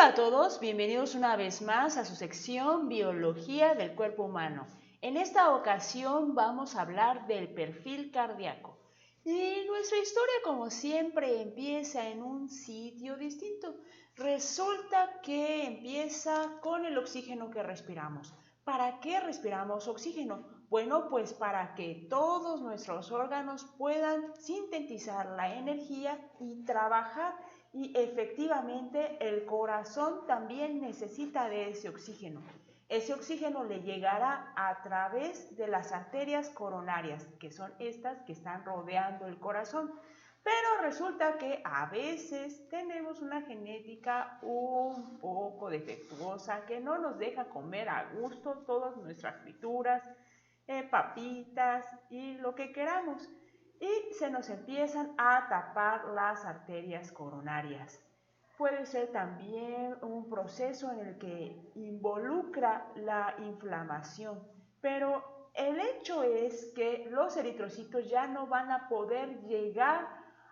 Hola a todos, bienvenidos una vez más a su sección Biología del Cuerpo Humano. En esta ocasión vamos a hablar del perfil cardíaco. Y nuestra historia, como siempre, empieza en un sitio distinto. Resulta que empieza con el oxígeno que respiramos. ¿Para qué respiramos oxígeno? Bueno, pues para que todos nuestros órganos puedan sintetizar la energía y trabajar. Y efectivamente el corazón también necesita de ese oxígeno. Ese oxígeno le llegará a través de las arterias coronarias, que son estas que están rodeando el corazón. Pero resulta que a veces tenemos una genética un poco defectuosa que no nos deja comer a gusto todas nuestras frituras, papitas y lo que queramos. Y se nos empiezan a tapar las arterias coronarias. Puede ser también un proceso en el que involucra la inflamación, pero el hecho es que los eritrocitos ya no van a poder llegar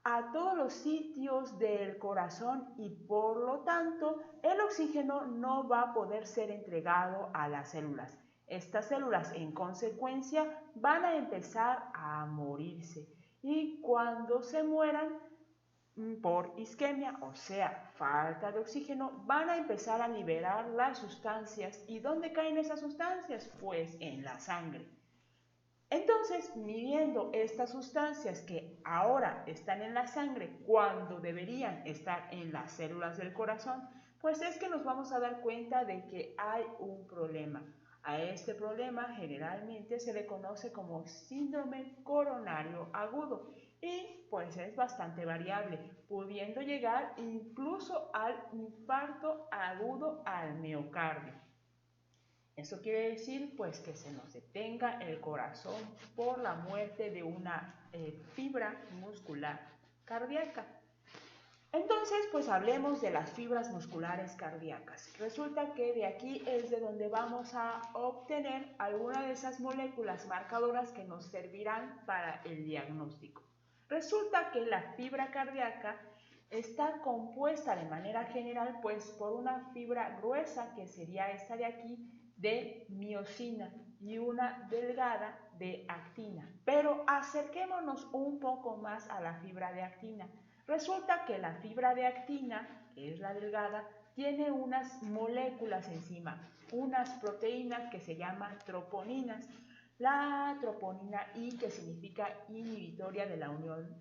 a todos los sitios del corazón y por lo tanto el oxígeno no va a poder ser entregado a las células. Estas células en consecuencia van a empezar a morirse y cuando se mueran por isquemia, o sea, falta de oxígeno, van a empezar a liberar las sustancias. ¿Y dónde caen esas sustancias? Pues en la sangre. Entonces, midiendo estas sustancias que ahora están en la sangre cuando deberían estar en las células del corazón, pues es que nos vamos a dar cuenta de que hay un problema. A este problema generalmente se le conoce como síndrome coronario agudo y pues es bastante variable, pudiendo llegar incluso al infarto agudo al miocardio. Eso quiere decir pues que se nos detenga el corazón por la muerte de una fibra muscular cardíaca. Entonces, pues hablemos de las fibras musculares cardíacas. Resulta que de aquí es de donde vamos a obtener alguna de esas moléculas marcadoras que nos servirán para el diagnóstico. Resulta que la fibra cardíaca está compuesta de manera general pues por una fibra gruesa, que sería esta de aquí, de miosina, y una delgada de actina. Pero acerquémonos un poco más a la fibra de actina. Resulta que la fibra de actina, que es la delgada, tiene unas moléculas encima, unas proteínas que se llaman troponinas. La troponina I, que significa inhibitoria de la unión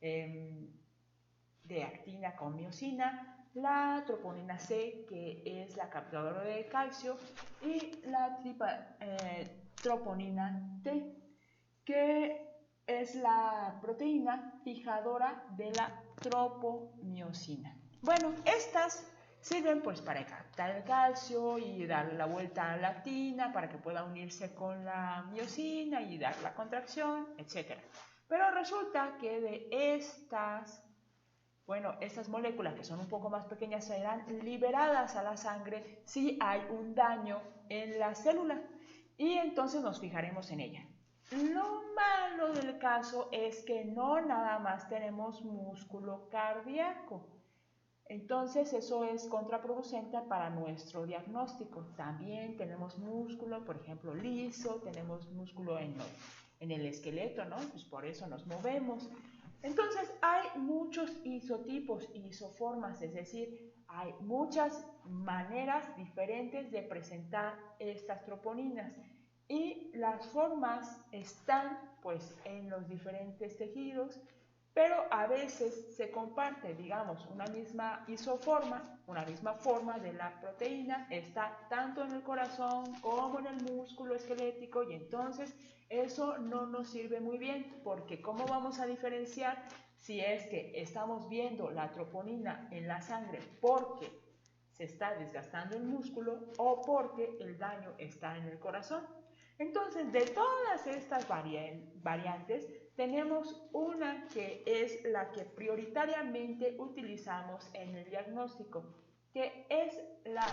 de actina con miosina, la troponina C, que es la capturadora de calcio, y la troponina T, que es la proteína fijadora de la tropomiosina. Bueno, estas sirven pues para captar el calcio y darle la vuelta a la actina para que pueda unirse con la miosina y dar la contracción, etc. Pero resulta que de estas moléculas que son un poco más pequeñas serán liberadas a la sangre si hay un daño en la célula y entonces nos fijaremos en ella. Lo malo del caso es que no nada más tenemos músculo cardíaco. Entonces eso es contraproducente para nuestro diagnóstico. También tenemos músculo, por ejemplo, liso, tenemos músculo en el esqueleto, ¿no? Pues por eso nos movemos. Entonces hay muchos isotipos, isoformas, es decir, hay muchas maneras diferentes de presentar estas troponinas. Y las formas están pues en los diferentes tejidos, pero a veces se comparte, digamos, una misma isoforma, una misma forma de la proteína, está tanto en el corazón como en el músculo esquelético y entonces eso no nos sirve muy bien porque ¿cómo vamos a diferenciar si es que estamos viendo la troponina en la sangre porque se está desgastando el músculo o porque el daño está en el corazón? Entonces, de todas estas variantes, tenemos una que es la que prioritariamente utilizamos en el diagnóstico, que es la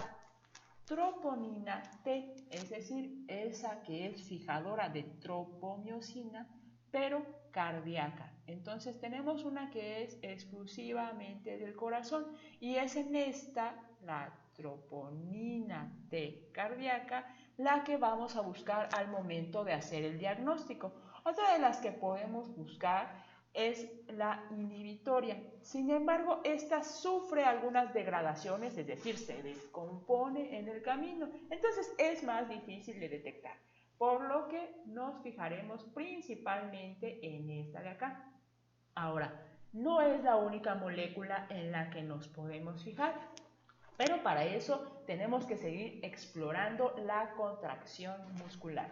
troponina T, es decir, esa que es fijadora de tropomiosina, pero cardíaca. Entonces tenemos una que es exclusivamente del corazón y es en esta, la troponina T cardíaca, la que vamos a buscar al momento de hacer el diagnóstico. Otra de las que podemos buscar es la inhibitoria. Sin embargo, esta sufre algunas degradaciones, es decir, se descompone en el camino. Entonces es más difícil de detectar, por lo que nos fijaremos principalmente en esta de acá. Ahora, no es la única molécula en la que nos podemos fijar, pero para eso tenemos que seguir explorando la contracción muscular.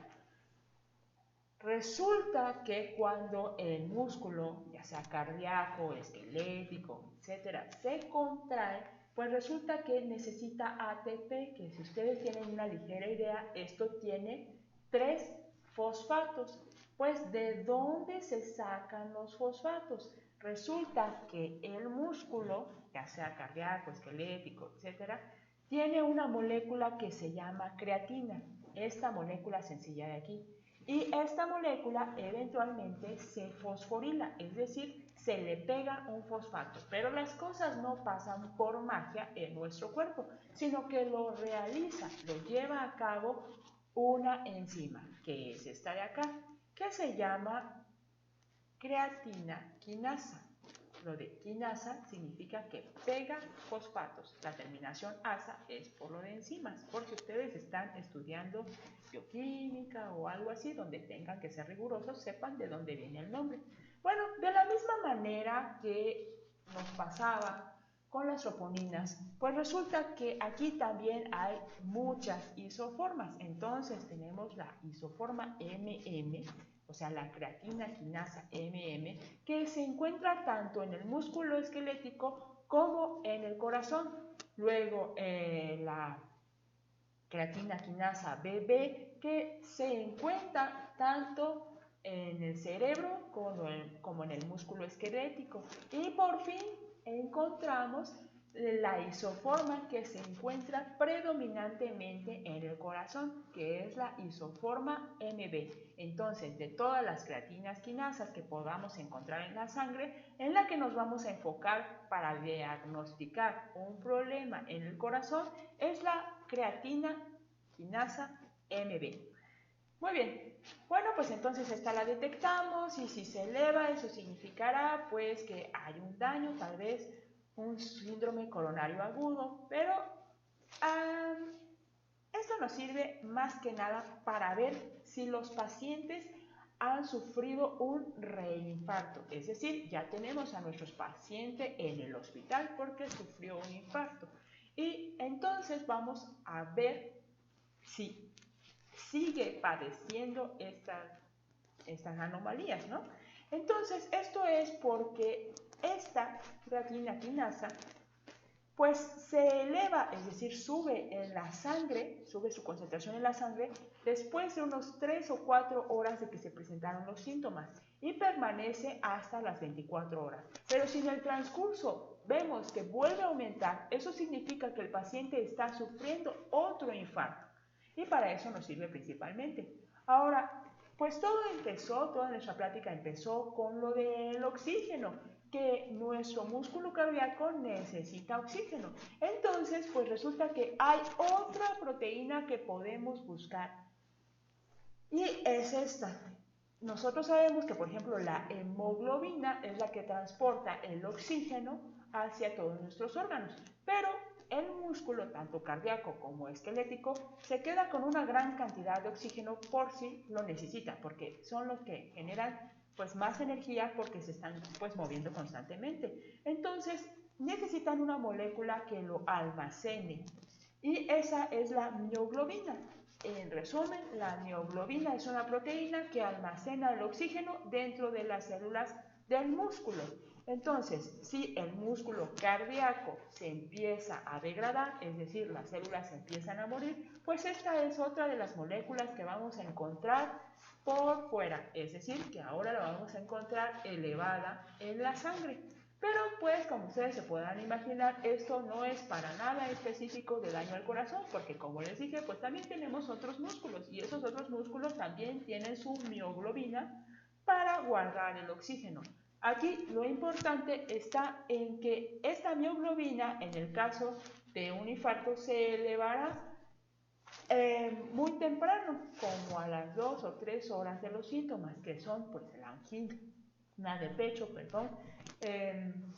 Resulta que cuando el músculo, ya sea cardíaco, esquelético, etcétera, se contrae, pues resulta que necesita ATP, que si ustedes tienen una ligera idea, esto tiene 3 fosfatos. Pues, ¿de dónde se sacan los fosfatos? Resulta que el músculo, ya sea cardíaco, esquelético, etcétera, tiene una molécula que se llama creatina, esta molécula sencilla de aquí. Y esta molécula eventualmente se fosforila, es decir, se le pega un fosfato. Pero las cosas no pasan por magia en nuestro cuerpo, sino que lo realiza, lo lleva a cabo una enzima, que es esta de acá, que se llama creatina quinasa. Lo de quinasa significa que pega fosfatos. La terminación asa es por lo de enzimas, porque ustedes están estudiando bioquímica o algo así, donde tengan que ser rigurosos, sepan de dónde viene el nombre. Bueno, de la misma manera que nos pasaba con las troponinas, pues resulta que aquí también hay muchas isoformas. Entonces tenemos la isoforma MM, o sea, la creatina quinasa MM, que se encuentra tanto en el músculo esquelético como en el corazón. Luego, la creatina quinasa BB, que se encuentra tanto en el cerebro como en el músculo esquelético. Y por fin encontramos la isoforma que se encuentra predominantemente en el corazón, que es la isoforma MB. Entonces, de todas las creatinas quinasas que podamos encontrar en la sangre, en la que nos vamos a enfocar para diagnosticar un problema en el corazón es la creatina quinasa MB. Muy bien, bueno, pues entonces esta la detectamos y si se eleva, eso significará pues que hay un daño, tal vez un síndrome coronario agudo, pero esto nos sirve más que nada para ver si los pacientes han sufrido un reinfarto, es decir, ya tenemos a nuestros pacientes en el hospital porque sufrió un infarto. Y entonces vamos a ver si sigue padeciendo estas anomalías, ¿no? Entonces, esto es porque esta creatina quinasa pues se eleva, es decir, sube en la sangre, sube su concentración en la sangre después de unos 3 o 4 horas de que se presentaron los síntomas y permanece hasta las 24 horas. Pero si en el transcurso vemos que vuelve a aumentar, eso significa que el paciente está sufriendo otro infarto y para eso nos sirve principalmente. Ahora, pues toda nuestra plática empezó con lo del oxígeno, que nuestro músculo cardíaco necesita oxígeno. Entonces, pues resulta que hay otra proteína que podemos buscar y es esta. Nosotros sabemos que, por ejemplo, la hemoglobina es la que transporta el oxígeno hacia todos nuestros órganos, pero el músculo, tanto cardíaco como esquelético, se queda con una gran cantidad de oxígeno por si lo necesita, porque son los que generan pues más energía porque se están pues moviendo constantemente. Entonces necesitan una molécula que lo almacene y esa es la mioglobina. En resumen, la mioglobina es una proteína que almacena el oxígeno dentro de las células del músculo. Entonces, si el músculo cardíaco se empieza a degradar, es decir, las células empiezan a morir, pues esta es otra de las moléculas que vamos a encontrar por fuera, es decir, que ahora la vamos a encontrar elevada en la sangre. Pero pues como ustedes se podrán imaginar, esto no es para nada específico de daño al corazón, porque como les dije, pues también tenemos otros músculos y esos otros músculos también tienen su mioglobina para guardar el oxígeno. Aquí lo importante está en que esta mioglobina, en el caso de un infarto, se elevará muy temprano, como a las 2 o 3 horas de los síntomas, que son pues la angina de pecho, perdón,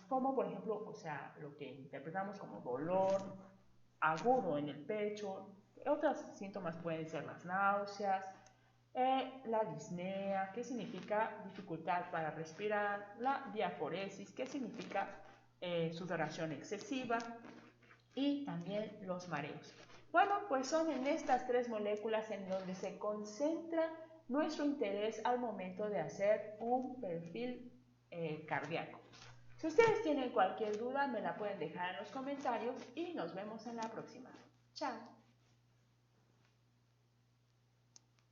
como por ejemplo, o sea, lo que interpretamos como dolor agudo en el pecho. Otros síntomas pueden ser las náuseas, la disnea, que significa dificultad para respirar, la diaforesis, que significa sudoración excesiva, y también los mareos. Bueno, pues son en estas tres moléculas en donde se concentra nuestro interés al momento de hacer un perfil cardíaco. Si ustedes tienen cualquier duda, me la pueden dejar en los comentarios y nos vemos en la próxima. Chao.